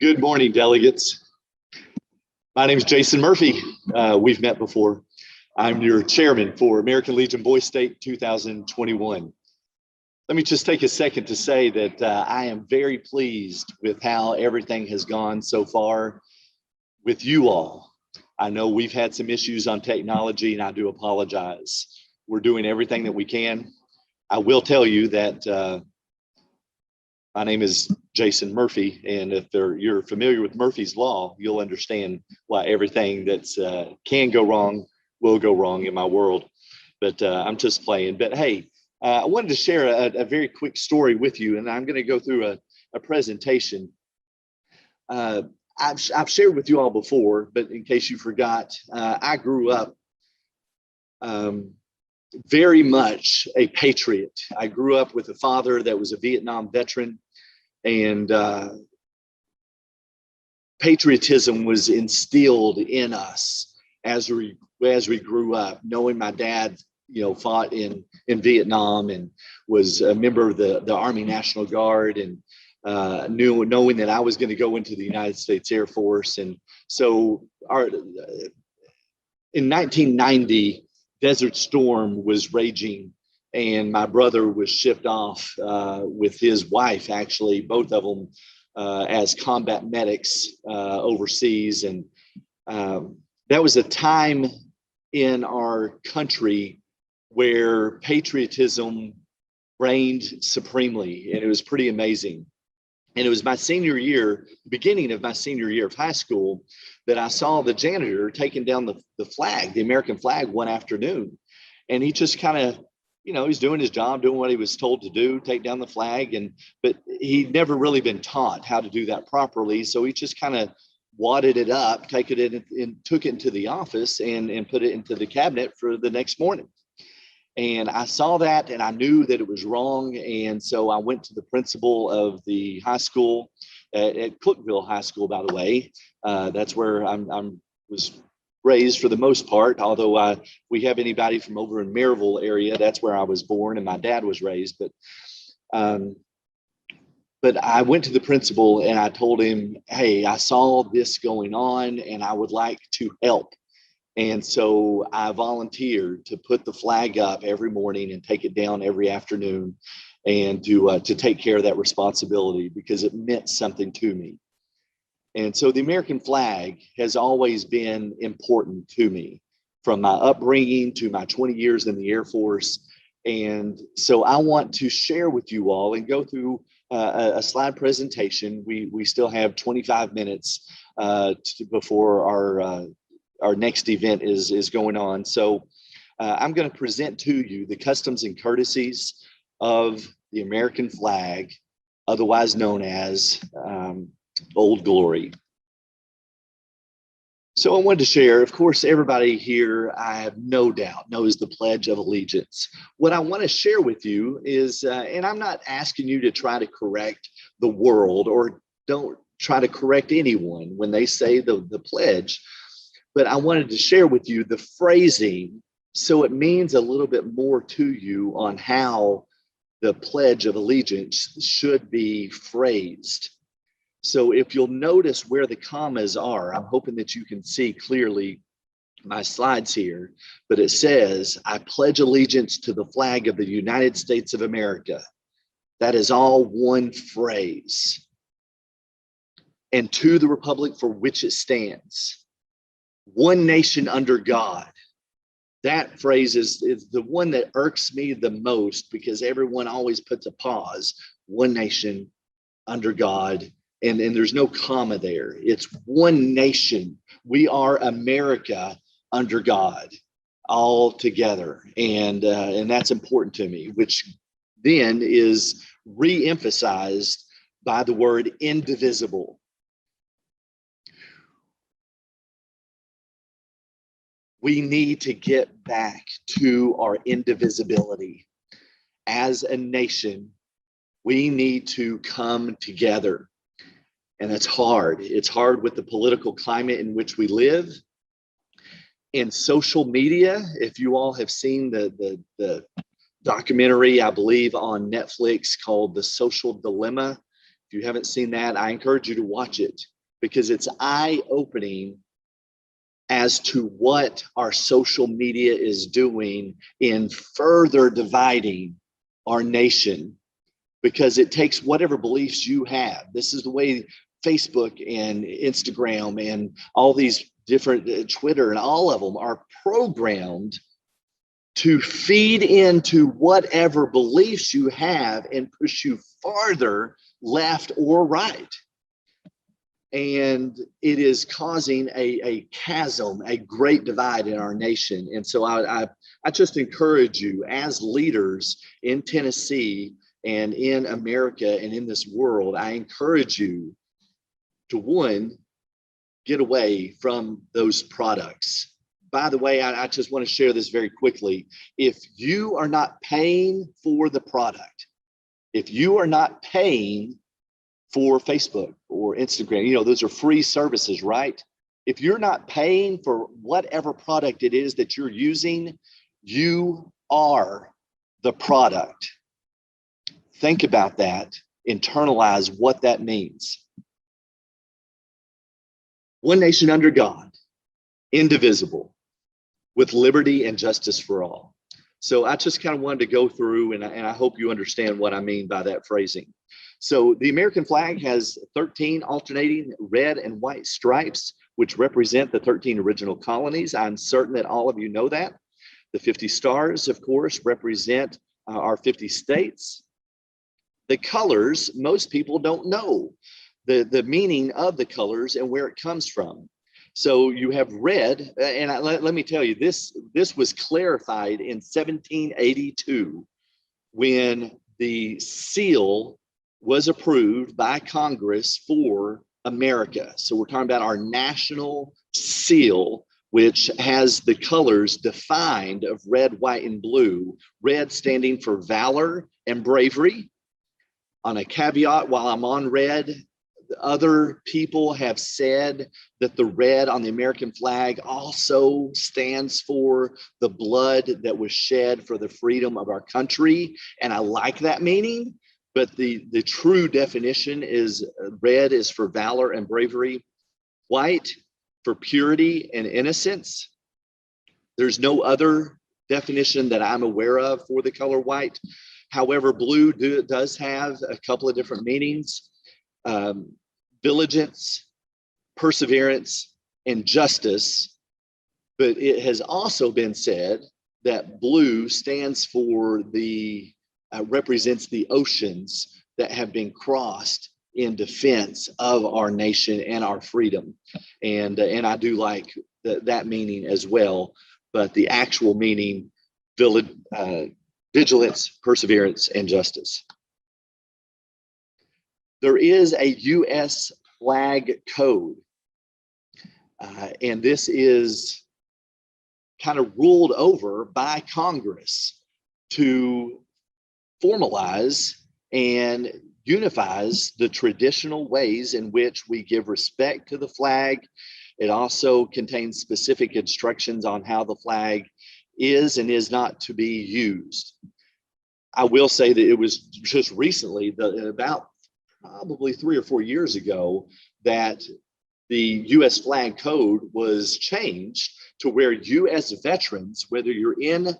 Good morning, delegates. My name is Jason Murphy. We've met before. I'm your chairman for American Legion Boys State 2021. Let me just take a second to say that I am very pleased with how everything has gone so far with you all. I know we've had some issues on technology, and I do apologize. We're doing everything that we can. I will tell you that my name is Jason Murphy, and if you're familiar with Murphy's Law, you'll understand why everything that's can go wrong will go wrong in my world. But I'm just playing. But hey, I wanted to share a very quick story with you, and I'm going to go through a presentation. I've shared with you all before, but in case you forgot, I grew up very much a patriot. I grew up with a father that was a Vietnam veteran, and patriotism was instilled in us as we grew up. Knowing my dad, fought in Vietnam and was a member of the Army National Guard, and knowing that I was going to go into the United States Air Force, and so in 1990. Desert Storm was raging, and my brother was shipped off with his wife, actually, both of them as combat medics overseas. And that was a time in our country where patriotism reigned supremely, and it was pretty amazing. And it was my senior year, beginning of my senior year of high school, that I saw the janitor taking down the flag, the American flag, one afternoon. And he just kind of, he's doing his job, doing what he was told to do, take down the flag. But he'd never really been taught how to do that properly. So he just kind of wadded it up, took it into the office and put it into the cabinet for the next morning. And I saw that, and I knew that it was wrong. And so I went to the principal of the high school at Cookville High School, by the way. That's where I was raised for the most part. Although we have anybody from over in Maryville area, that's where I was born and my dad was raised. But I went to the principal and I told him, hey, I saw this going on and I would like to help. And so I volunteered to put the flag up every morning and take it down every afternoon, and to take care of that responsibility because it meant something to me. And so the American flag has always been important to me, from my upbringing to my 20 years in the Air Force. And so I want to share with you all and go through a slide presentation. We still have 25 minutes before our next event is going on. So I'm going to present to you the customs and courtesies of the American flag, otherwise known as Old Glory. So I wanted to share, of course, everybody here, I have no doubt, knows the Pledge of Allegiance. What I want to share with you is, and I'm not asking you to try to correct the world, or don't try to correct anyone when they say the pledge, but I wanted to share with you the phrasing so it means a little bit more to you on how the Pledge of Allegiance should be phrased. So if you'll notice where the commas are, I'm hoping that you can see clearly my slides here, but it says, I pledge allegiance to the flag of the United States of America. That is all one phrase. And to the republic for which it stands, one nation under God. That phrase is the one that irks me the most, because everyone always puts a pause. One nation under God, and there's no comma there. It's one nation. We are America under God, all together, and that's important to me, which then is re-emphasized by the word indivisible. We need to get back to our indivisibility. As a nation, we need to come together. And that's hard. It's hard with the political climate in which we live. In social media, if you all have seen the documentary, I believe, on Netflix called The Social Dilemma, If you haven't seen that, I encourage you to watch it because it's eye-opening as to what our social media is doing in further dividing our nation, because it takes whatever beliefs you have. This is the way Facebook and Instagram and all these different Twitter and all of them are programmed to feed into whatever beliefs you have and push you farther left or right. And it is causing a chasm, a great divide in our nation. And so I just encourage you as leaders in Tennessee and in America and in this world, I encourage you to, one, get away from those products. By the way, I just want to share this very quickly. If you are not paying for the product, if you are not paying for Facebook or Instagram, you know, those are free services, right? If you're not paying for whatever product it is that you're using, you are the product. Think about that. Internalize what that means. One nation under God, indivisible, with liberty and justice for all. So I just kind of wanted to go through, and I hope you understand what I mean by that phrasing. So the American flag has 13 alternating red and white stripes, which represent the 13 original colonies. I'm certain that all of you know that. The 50 stars, of course, represent our 50 states. The colors, most people don't know the meaning of the colors and where it comes from. So you have red, and let me tell you, this was clarified in 1782 when the seal was approved by Congress for America. So we're talking about our national seal, which has the colors defined of red, white, and blue. Red standing for valor and bravery. On a caveat, while I'm on red, other people have said that the red on the American flag also stands for the blood that was shed for the freedom of our country. And I like that meaning. But the true definition is red is for valor and bravery, white for purity and innocence. There's no other definition that I'm aware of for the color white. However, blue does have a couple of different meanings. Diligence, perseverance, and justice. But it has also been said that blue stands for represents the oceans that have been crossed in defense of our nation and our freedom. And I do like that meaning as well. But the actual meaning, vigilance, perseverance, and justice. There is a U.S. flag code, and this is kind of ruled over by Congress to formalize and unifies the traditional ways in which we give respect to the flag. It also contains specific instructions on how the flag is and is not to be used. I will say that it was just recently, about probably 3 or 4 years ago, that the U.S. flag code was changed to where U.S. veterans, whether you're in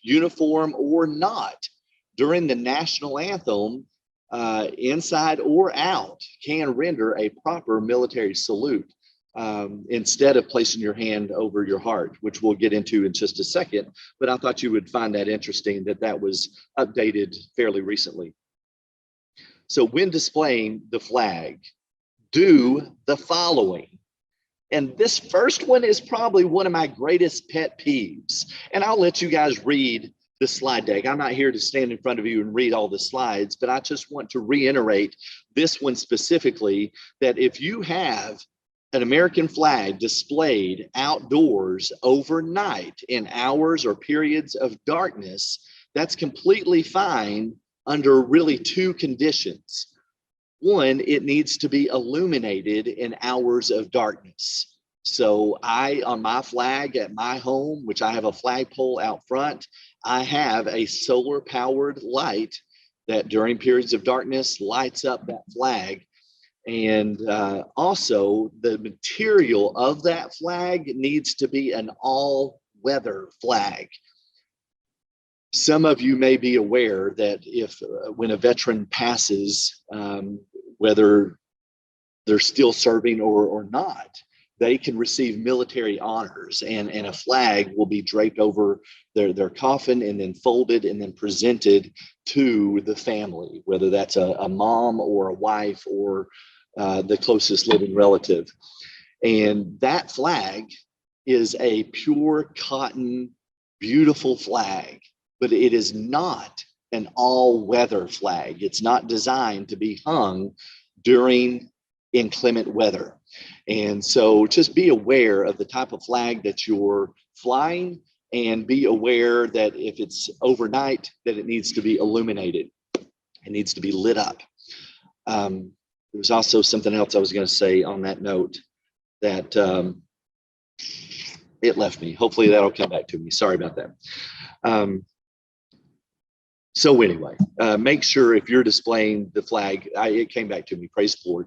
uniform or not, during the national anthem, inside or out, can render a proper military salute instead of placing your hand over your heart, which we'll get into in just a second. But I thought you would find that interesting that was updated fairly recently. So when displaying the flag, do the following. And this first one is probably one of my greatest pet peeves. And I'll let you guys read the slide deck. I'm not here to stand in front of you and read all the slides, but I just want to reiterate this one specifically, that if you have an American flag displayed outdoors overnight in hours or periods of darkness, that's completely fine under really 2 conditions. One, it needs to be illuminated in hours of darkness. So on my flag at my home, which I have a flagpole out front, I have a solar powered light that during periods of darkness lights up that flag. And also, the material of that flag needs to be an all-weather flag. Some of you may be aware that if when a veteran passes, whether they're still serving or not, they can receive military honors, and a flag will be draped over their coffin and then folded and then presented to the family, whether that's a mom or a wife or the closest living relative. And that flag is a pure cotton, beautiful flag, but it is not an all-weather flag. It's not designed to be hung during inclement weather. And so just be aware of the type of flag that you're flying, and be aware that if it's overnight, that it needs to be illuminated. It needs to be lit up. There was also something else I was going to say on that note that it left me. Hopefully that'll come back to me. Sorry about that. So anyway, make sure if you're displaying the flag, it came back to me, praise the Lord.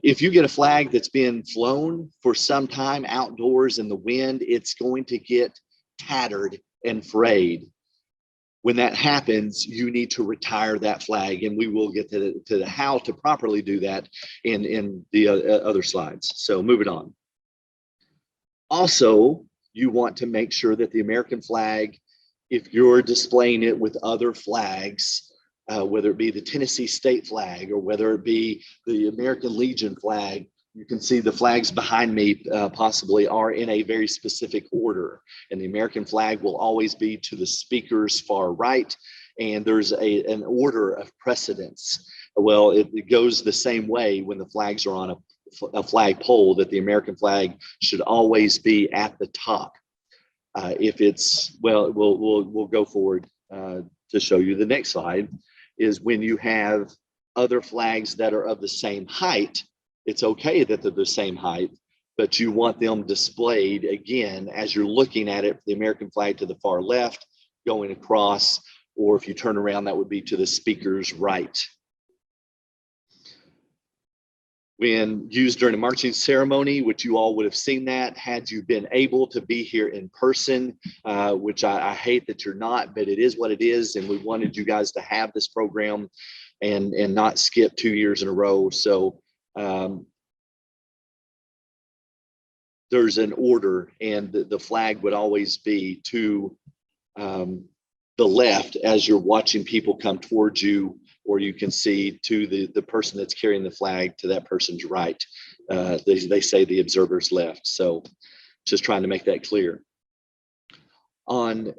If you get a flag that's been flown for some time outdoors in the wind, it's going to get tattered and frayed. When that happens, you need to retire that flag, and we will get to the how to properly do that in the other slides. So moving on. Also, you want to make sure that the American flag, if you're displaying it with other flags, whether it be the Tennessee state flag or whether it be the American Legion flag, you can see the flags behind me possibly are in a very specific order. And the American flag will always be to the speaker's far right. And there's an order of precedence. Well, it goes the same way when the flags are on a flag pole, that the American flag should always be at the top. If it's, well, we'll go forward to show you. The next slide is when you have other flags that are of the same height. It's okay that they're the same height, but you want them displayed again as you're looking at it, the American flag to the far left, going across, or if you turn around, that would be to the speaker's right. When used during a marching ceremony, which you all would have seen that, had you been able to be here in person, which I hate that you're not, but it is what it is, and we wanted you guys to have this program and not skip 2 years in a row. So there's an order, and the flag would always be to the left as you're watching people come towards you, or you can see to the person that's carrying the flag to that person's right. They say the observer's left. So just trying to make that clear. On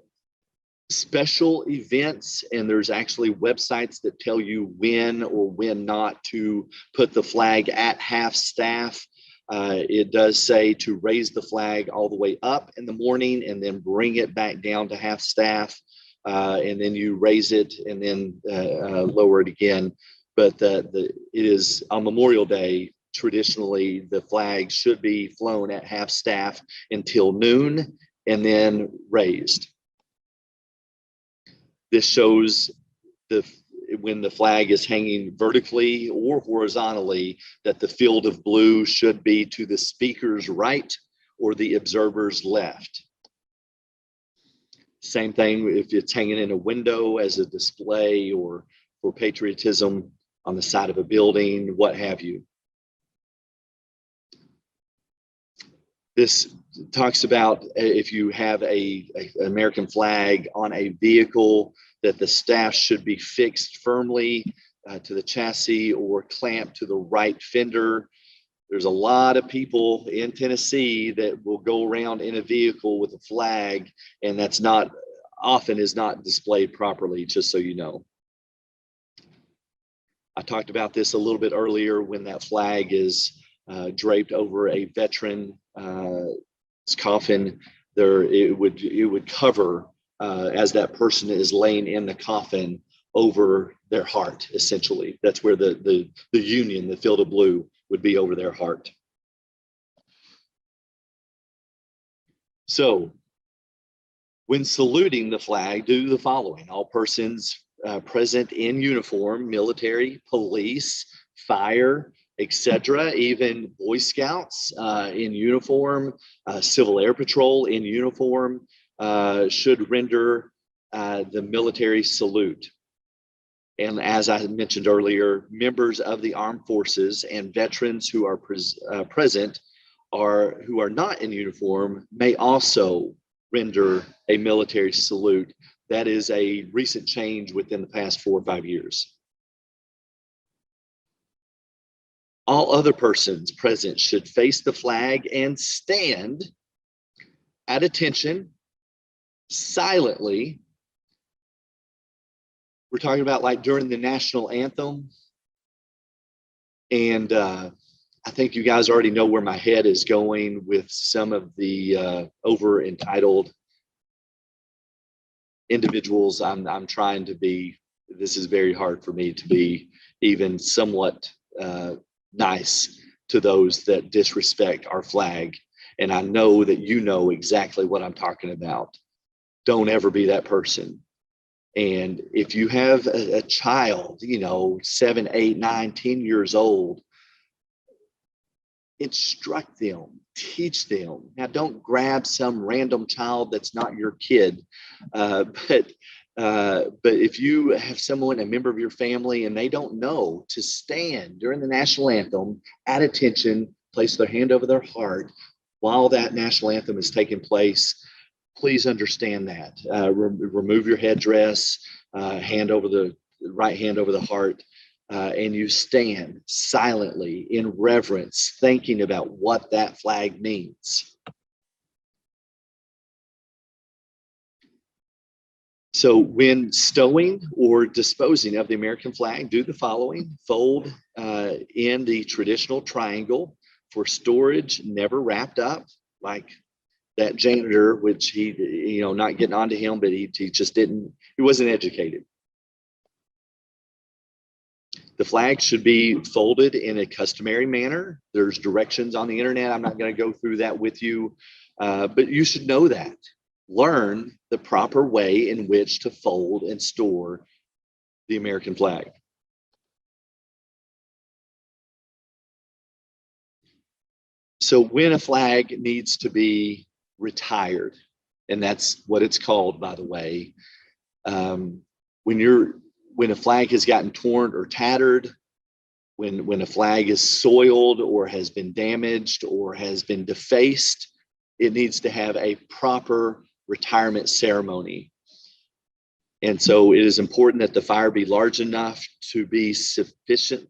special events, and there's actually websites that tell you when or when not to put the flag at half staff. It does say to raise the flag all the way up in the morning and then bring it back down to half staff, and then you raise it and then lower it again. But it is on Memorial Day, traditionally the flag should be flown at half staff until noon and then raised. This shows when the flag is hanging vertically or horizontally, that the field of blue should be to the speaker's right or the observer's left. Same thing if it's hanging in a window as a display or for patriotism on the side of a building, what have you. This talks about if you have an American flag on a vehicle, that the staff should be fixed firmly to the chassis or clamped to the right fender. There's a lot of people in Tennessee that will go around in a vehicle with a flag, and that's not often is not displayed properly, just so you know. I talked about this a little bit earlier. When that flag is draped over a veteran's coffin, it would cover as that person is laying in the coffin over their heart. Essentially, that's where the Union, the field of blue, would be over their heart. So when saluting the flag, do the following. All persons present in uniform, military, police, fire, etc., even Boy Scouts in uniform, Civil Air Patrol in uniform should render the military salute. And as I mentioned earlier, members of the armed forces and veterans who are present who are not in uniform may also render a military salute. That is a recent change within the past 4 or 5 years. All other persons present should face the flag and stand at attention silently. We're talking about like during the national anthem. And I think you guys already know where my head is going with some of the over entitled individuals. I'm trying to be, this is very hard for me to be even somewhat nice to those that disrespect our flag. And I know that you know exactly what I'm talking about. Don't ever be that person. And if you have a child, 7, 8, 9, 10 years old, instruct them, teach them. Now, don't grab some random child that's not your kid. But if you have someone, a member of your family, and they don't know to stand during the national anthem at attention, place their hand over their heart while that national anthem is taking place, please understand that. Remove your headdress, right hand over the heart, and you stand silently in reverence, thinking about what that flag means. So when stowing or disposing of the American flag, do the following. Fold in the traditional triangle for storage, never wrapped up, like that janitor, which he, not getting onto him, but he just he wasn't educated. The flag should be folded in a customary manner. There's directions on the internet. I'm not going to go through that with you, but you should know that. Learn the proper way in which to fold and store the American flag. So when a flag needs to be retired, and that's what it's called, by the way, when a flag has gotten torn or tattered, when a flag is soiled or has been damaged or has been defaced, it needs to have a proper retirement ceremony. And so it is important that the fire be large enough to be sufficient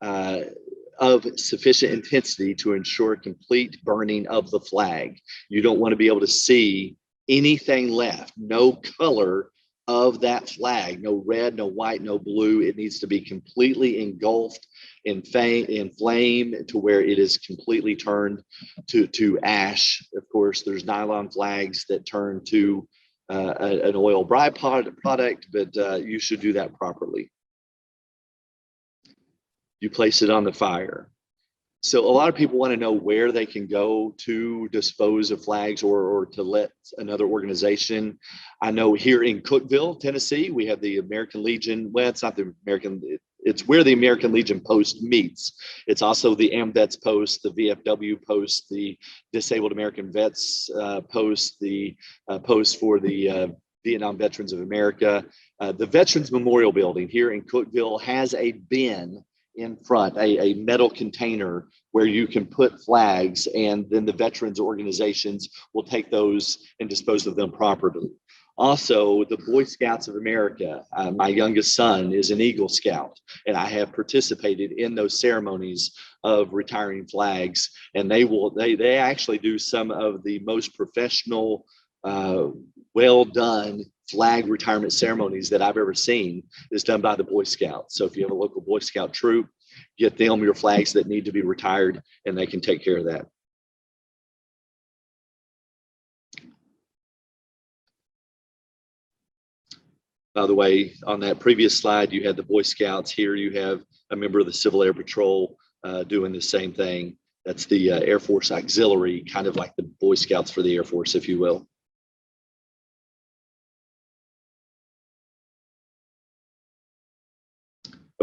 of sufficient intensity to ensure complete burning of the flag. You don't want to be able to see anything left, no color of that flag, no red, no white, no blue. It needs to be completely engulfed in flame to where it is completely turned to ash. Of course, there's nylon flags that turn to an oil byproduct, but you should do that properly. You place it on the fire. So a lot of people want to know where they can go to dispose of flags or to let another organization. I know here in Cookeville, Tennessee, we have the American Legion. Well, it's not the American, it's where the American Legion post meets. It's also the AMVETS post, the VFW post, the Disabled American Vets post, the post for the Vietnam Veterans of America. The Veterans Memorial Building here in Cookeville has a bin in front, a metal container where you can put flags, and then the veterans organizations will take those and dispose of them properly. Also, the Boy Scouts of America, my youngest son is an Eagle Scout, and I have participated in those ceremonies of retiring flags, and they actually do some of the most professional, well done flag retirement ceremonies that I've ever seen is done by the Boy Scouts. So if you have a local Boy Scout troop, get them your flags that need to be retired, and they can take care of that. By the way, on that previous slide, you had the Boy Scouts. Here you have a member of the Civil Air Patrol doing the same thing. That's the Air Force Auxiliary, kind of like the Boy Scouts for the Air Force, if you will.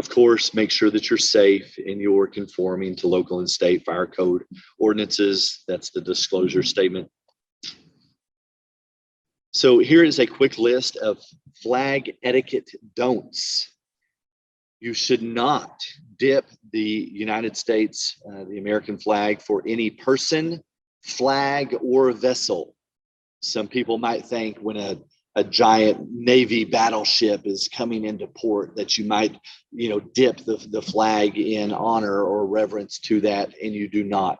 Of course, make sure that you're safe and you're conforming to local and state fire code ordinances. That's the disclosure statement. So here is a quick list of flag etiquette don'ts. You should not dip the United States, the American flag, for any person, flag, or vessel. Some people might think when a giant Navy battleship is coming into port that you might, dip the flag in honor or reverence to that, and you do not.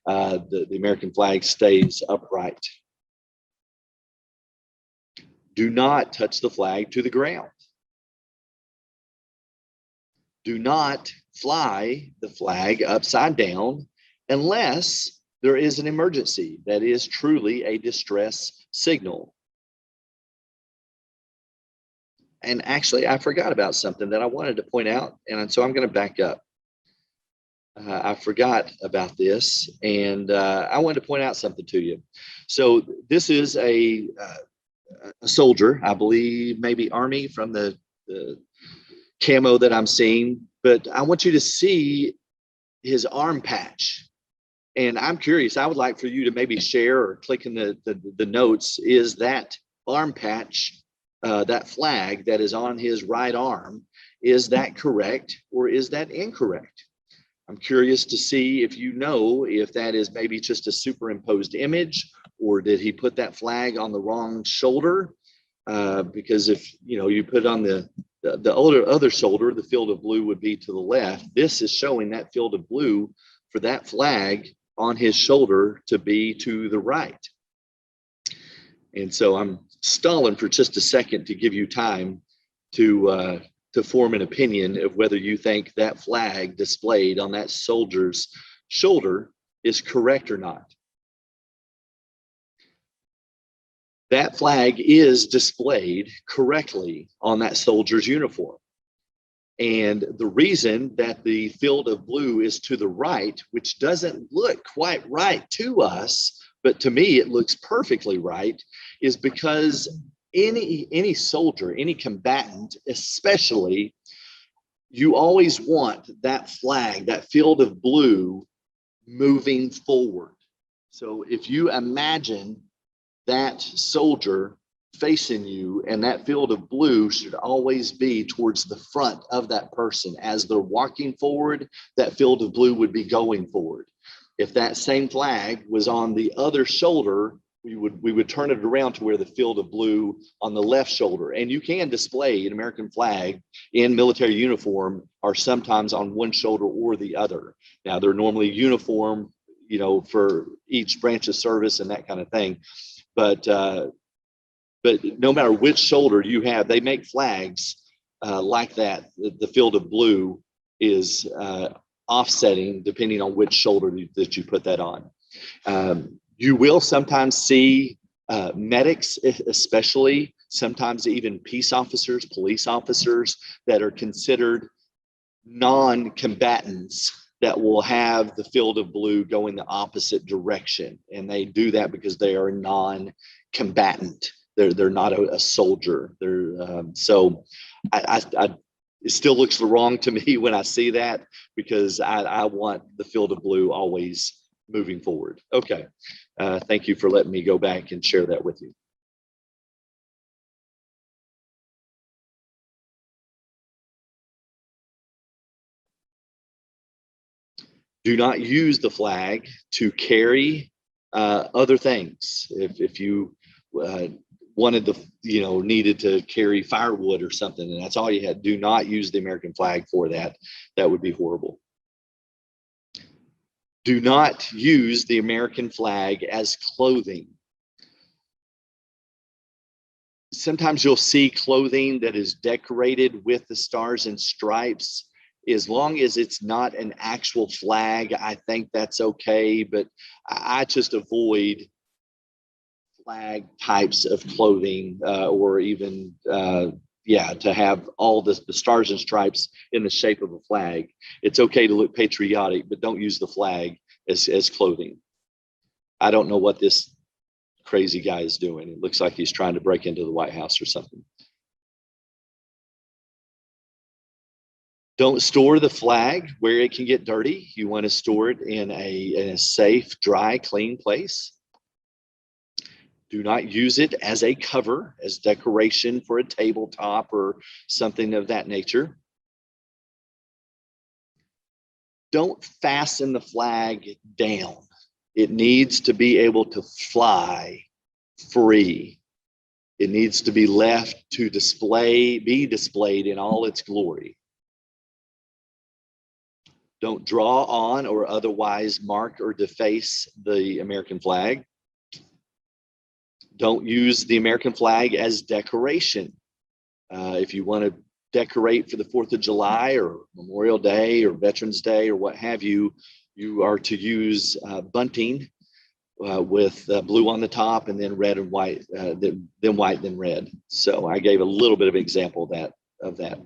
The American flag stays upright. Do not touch the flag to the ground. Do not fly the flag upside down unless there is an emergency that is truly a distress signal. And actually, I forgot about something that I wanted to point out, and so I'm going to back up. I forgot about this, and I wanted to point out something to you. So this is a soldier, I believe, maybe Army, from the camo that I'm seeing, but I want you to see his arm patch. And I'm curious, I would like for you to maybe share or click in the notes, is that arm patch, that flag that is on his right arm, is that correct or is that incorrect? I'm curious to see if you know if that is maybe just a superimposed image, or did he put that flag on the wrong shoulder? Because if you put on the other shoulder, the field of blue would be to the left. This is showing that field of blue for that flag on his shoulder to be to the right. And so I'm stalling for just a second to give you time to form an opinion of whether you think that flag displayed on that soldier's shoulder is correct or not. That flag is displayed correctly on that soldier's uniform. And the reason that the field of blue is to the right, which doesn't look quite right to us, but to me it looks perfectly right, is because any soldier, any combatant especially, you always want that flag, that field of blue, moving forward. So if you imagine that soldier facing you, and that field of blue should always be towards the front of that person. As they're walking forward, that field of blue would be going forward. If that same flag was on the other shoulder, we would turn it around to where the field of blue on the left shoulder. And you can display an American flag in military uniform, or sometimes on one shoulder or the other. Now, they're normally uniform, for each branch of service and that kind of thing. But no matter which shoulder you have, they make flags like that. The field of blue is offsetting depending on which shoulder that you put that on. You will sometimes see medics, especially, sometimes even peace officers, police officers that are considered non-combatants, that will have the field of blue going the opposite direction. And they do that because they are non-combatant. They're not a soldier. So it still looks wrong to me when I see that, because I want the field of blue always moving forward. Okay. Thank you for letting me go back and share that with you. Do not use the flag to carry other things. If you wanted needed to carry firewood or something, and that's all you had, do not use the American flag for that. That would be horrible. Do not use the American flag as clothing. Sometimes you'll see clothing that is decorated with the stars and stripes. As long as it's not an actual flag, I think that's okay, but I just avoid flag types of clothing, or even to have all the stars and stripes in the shape of a flag. It's okay to look patriotic, but don't use the flag as clothing. I don't know what this crazy guy is doing. It looks like he's trying to break into the White House or something. Don't store the flag where it can get dirty. You want to store it in a safe, dry, clean place. Do not use it as a cover, as decoration for a tabletop or something of that nature. Don't fasten the flag down. It needs to be able to fly free. It needs to be left to be displayed in all its glory. Don't draw on or otherwise mark or deface the American flag. Don't use the American flag as decoration. If you want to decorate for the 4th of July or Memorial Day or Veterans Day or what have you, you are to use bunting with blue on the top and then red and white, then white, then red. So I gave a little bit of example of that.